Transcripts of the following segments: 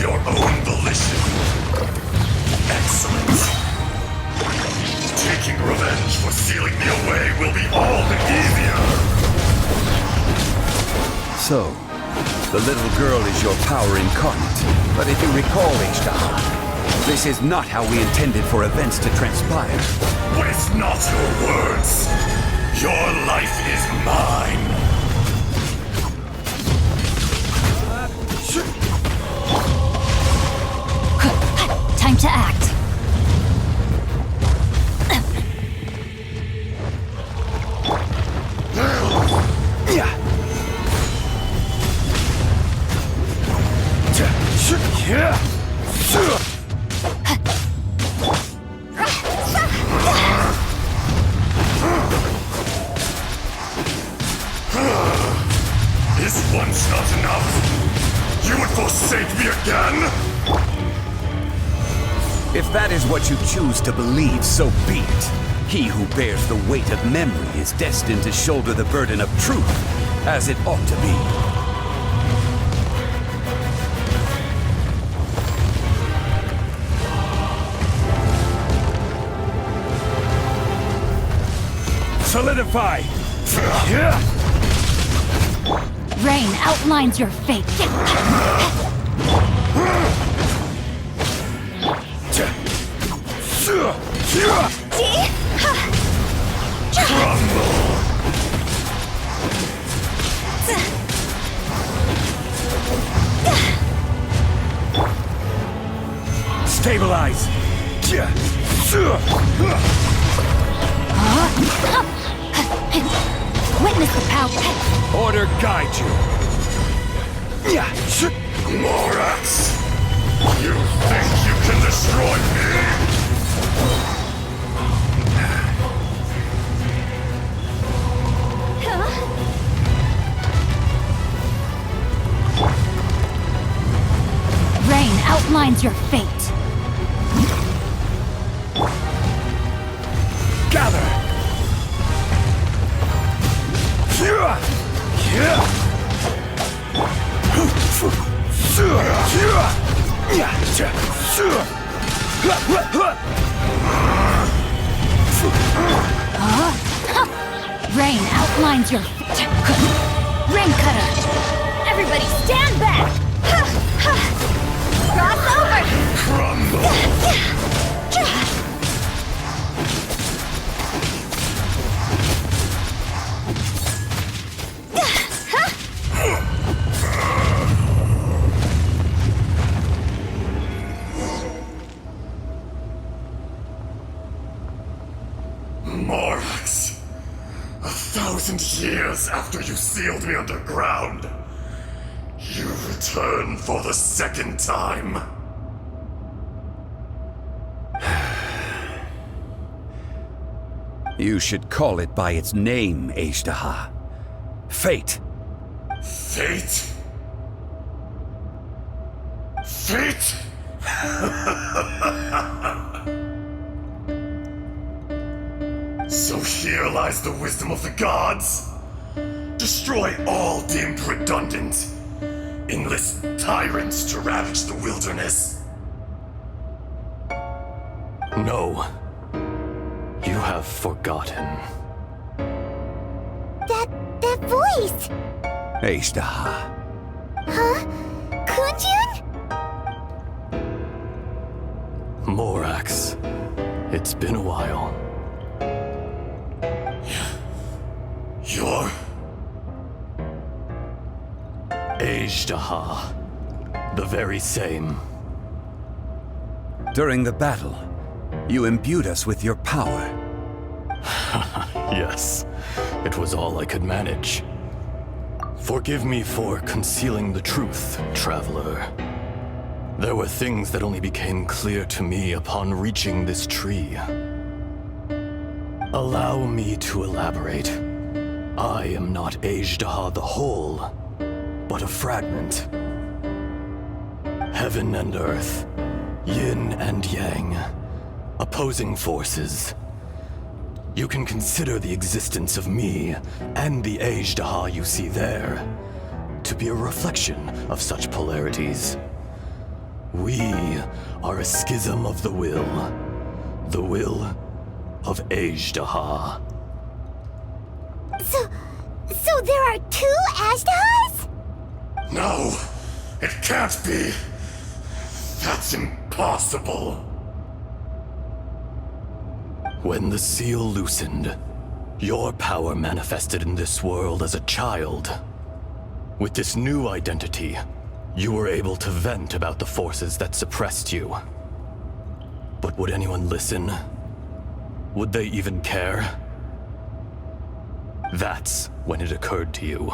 your own volition. Excellent. Taking revenge for sealing me away will be all the easier. So, the little girl is your power incarnate. But if you recall, azhdaha, this is not how we intended for events to transpire. Waste not your words. Your life is mine. Time to act. Is once not enough? You would forsake me again? If that is what you choose to believe, so be it. He who bears the weight of memory is destined to shoulder the burden of truth, as it ought to be. Solidify! Rain outlines your fate. Stabilize! Witness the power. Order guide you. Morax! You think you can destroy me? Rain outlines your fate. Gather! Rain outlines your fate. Rain cutter. Everybody stand back. Cross over. Morax, 1,000 years after you sealed me underground, you return for the second time. You should call it by its name, azhdaha. Fate. Fate? Fate? So here lies the wisdom of the gods. Destroy all deemed redundant. Enlist tyrants to ravage the wilderness. No. You have forgotten. That voice! Azhdaha. Huh? Kunjun? Morax. It's been a while. You're... azhdaha. The very same. During the battle, you imbued us with your power. Yes, it was all I could manage. Forgive me for concealing the truth, traveler. There were things that only became clear to me upon reaching this tree. Allow me to elaborate. I am not azhdaha the whole, but a fragment. Heaven and earth, yin and yang, opposing forces. You can consider the existence of me and the azhdaha you see there to be a reflection of such polarities. We are a schism of the will of azhdaha. So there are two Ashdahas? No, it can't be. That's impossible. When the seal loosened, your power manifested in this world as a child. With this new identity, you were able to vent about the forces that suppressed you. But would anyone listen? Would they even care? That's when it occurred to you.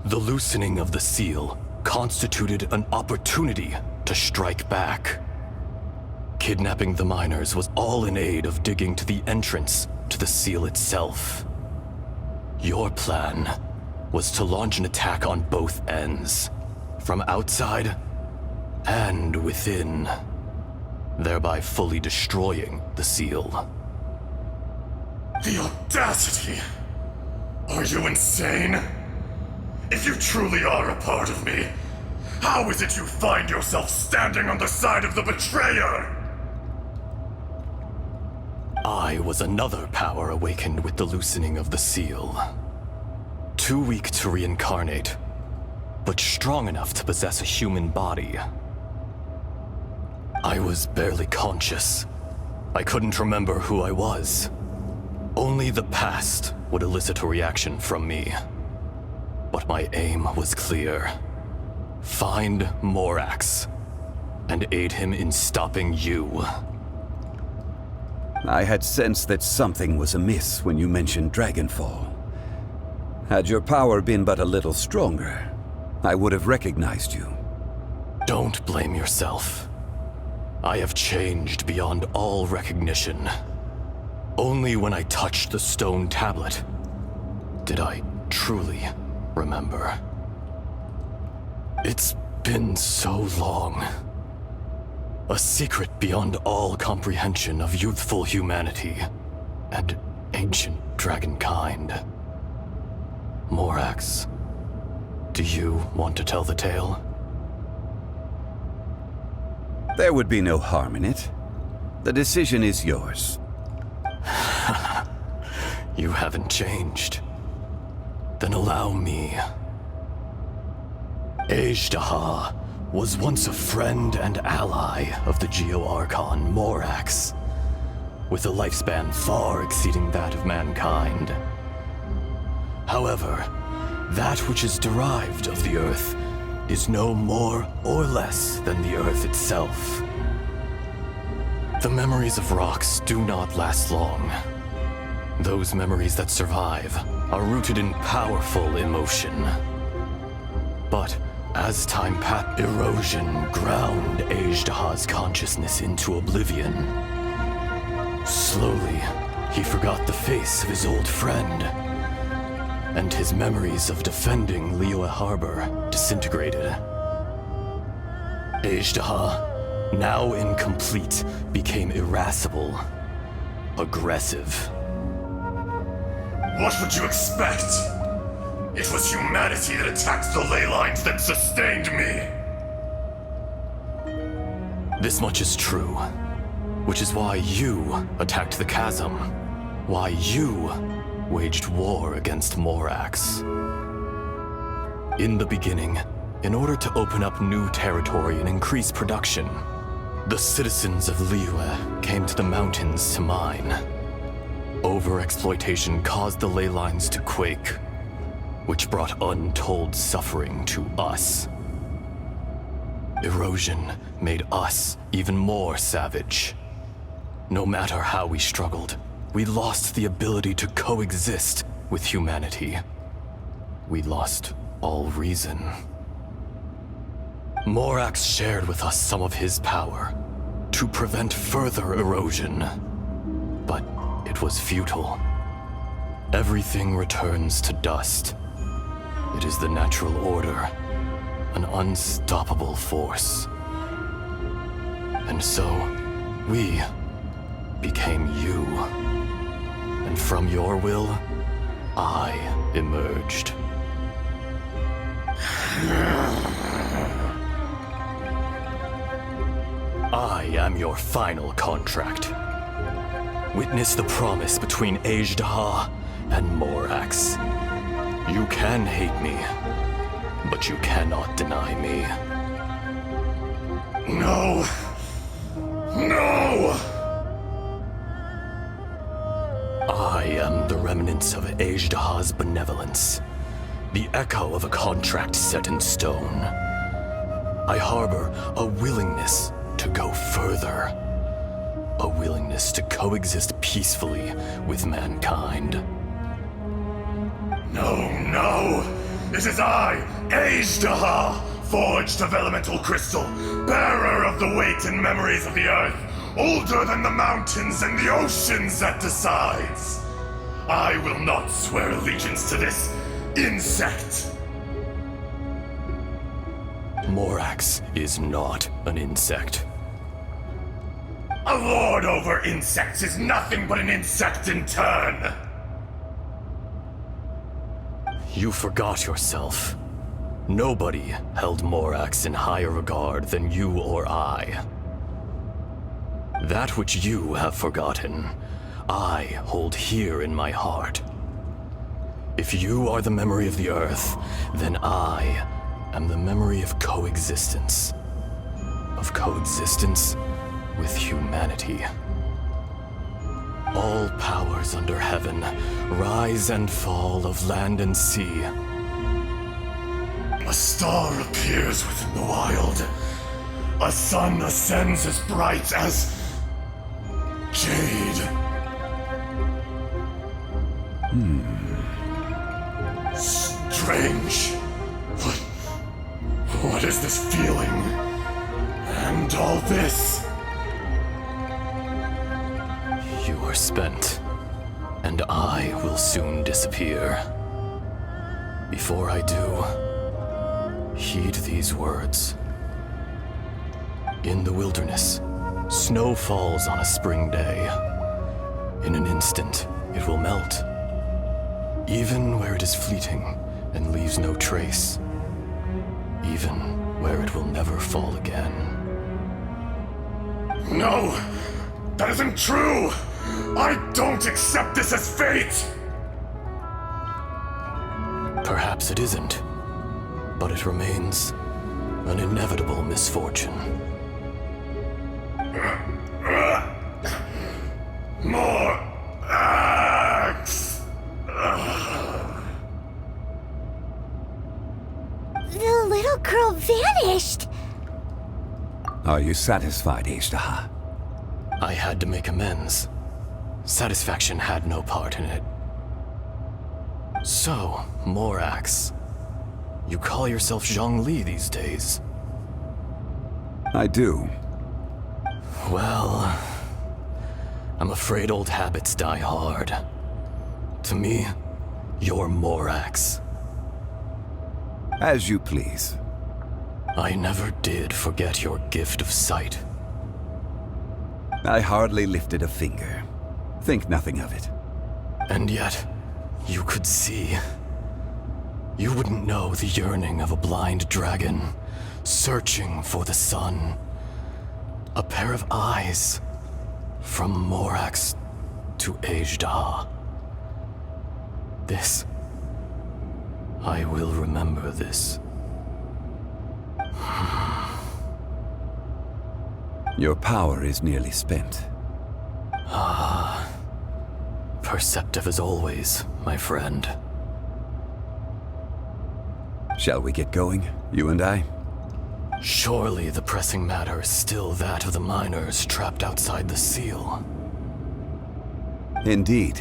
The loosening of the seal constituted an opportunity to strike back. Kidnapping the miners was all in aid of digging to the entrance to the seal itself. Your plan was to launch an attack on both ends, from outside and within, thereby fully destroying the seal. The audacity! Are you insane? If you truly are a part of me, how is it you find yourself standing on the side of the betrayer? I was another power awakened with the loosening of the seal. Too weak to reincarnate, but strong enough to possess a human body. I was barely conscious. I couldn't remember who I was. Only the past would elicit a reaction from me. But my aim was clear. Find Morax and aid him in stopping you. I had sensed that something was amiss when you mentioned Dragonfall. Had your power been but a little stronger, I would have recognized you. Don't blame yourself. I have changed beyond all recognition. Only when I touched the stone tablet did I truly remember. It's been so long. A secret beyond all comprehension of youthful humanity and ancient dragonkind. Morax, do you want to tell the tale? There would be no harm in it. The decision is yours. You haven't changed. Then allow me. Azhdaha was once a friend and ally of the Geo-Archon Morax, with a lifespan far exceeding that of mankind. However, that which is derived of the Earth is no more or less than the Earth itself. The memories of rocks do not last long. Those memories that survive are rooted in powerful emotion. But as time passed, erosion ground Azhdaha's consciousness into oblivion. Slowly, he forgot the face of his old friend, and his memories of defending Liyue Harbor disintegrated. Azhdaha, now incomplete, became irascible, aggressive. What would you expect? It was humanity that attacked the ley lines that sustained me. This much is true, which is why you attacked the chasm, why you waged war against Morax. In the beginning, in order to open up new territory and increase production, the citizens of Liyue came to the mountains to mine. Overexploitation caused the ley lines to quake, which brought untold suffering to us. Erosion made us even more savage. No matter how we struggled, we lost the ability to coexist with humanity. We lost all reason. Morax shared with us some of his power to prevent further erosion, but it was futile. Everything returns to dust. It is the natural order, an unstoppable force. And so, we became you. And from your will, I emerged. am your final contract. Witness the promise between azhdaha and Morax. You can hate me, but you cannot deny me. No! No! I am the remnants of azhdaha's benevolence, the echo of a contract set in stone. I harbor a willingness to go further, a willingness to coexist peacefully with mankind. No, no! It is I, azhdaha, forged of elemental crystal, bearer of the weight and memories of the earth, older than the mountains and the oceans that decides. I will not swear allegiance to this insect. Morax is not an insect. A lord over insects is nothing but an insect in turn. You forgot yourself. Nobody held Morax in higher regard than you or I. That which you have forgotten, I hold here in my heart. If you are the memory of the earth, then I am the memory of coexistence. Of coexistence with humanity. All powers under heaven, rise and fall of land and sea. A star appears within the wild. A sun ascends as bright as jade. Strange. What is this feeling? And all this? You are spent, and I will soon disappear. Before I do, heed these words. In the wilderness, snow falls on a spring day. In an instant, it will melt. Even where it is fleeting and leaves no trace. Even where it will never fall again. No! That isn't true! I don't accept this as fate! Perhaps it isn't, but it remains an inevitable misfortune. More axe! The little girl vanished. Are you satisfied, azhdaha? I had to make amends. Satisfaction had no part in it. So, Morax, you call yourself Zhongli these days. I do. Well, I'm afraid old habits die hard. To me, you're Morax. As you please. I never did forget your gift of sight. I hardly lifted a finger. Think nothing of it. And yet, you could see. You wouldn't know the yearning of a blind dragon, searching for the sun. A pair of eyes, from Morax to azhdaha. This, I will remember this. Your power is nearly spent. Perceptive as always, my friend. Shall we get going, you and I? Surely the pressing matter is still that of the miners trapped outside the seal. Indeed.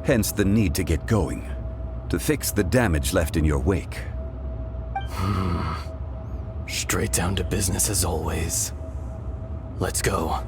Hence the need to get going. To fix the damage left in your wake. Straight down to business as always. Let's go.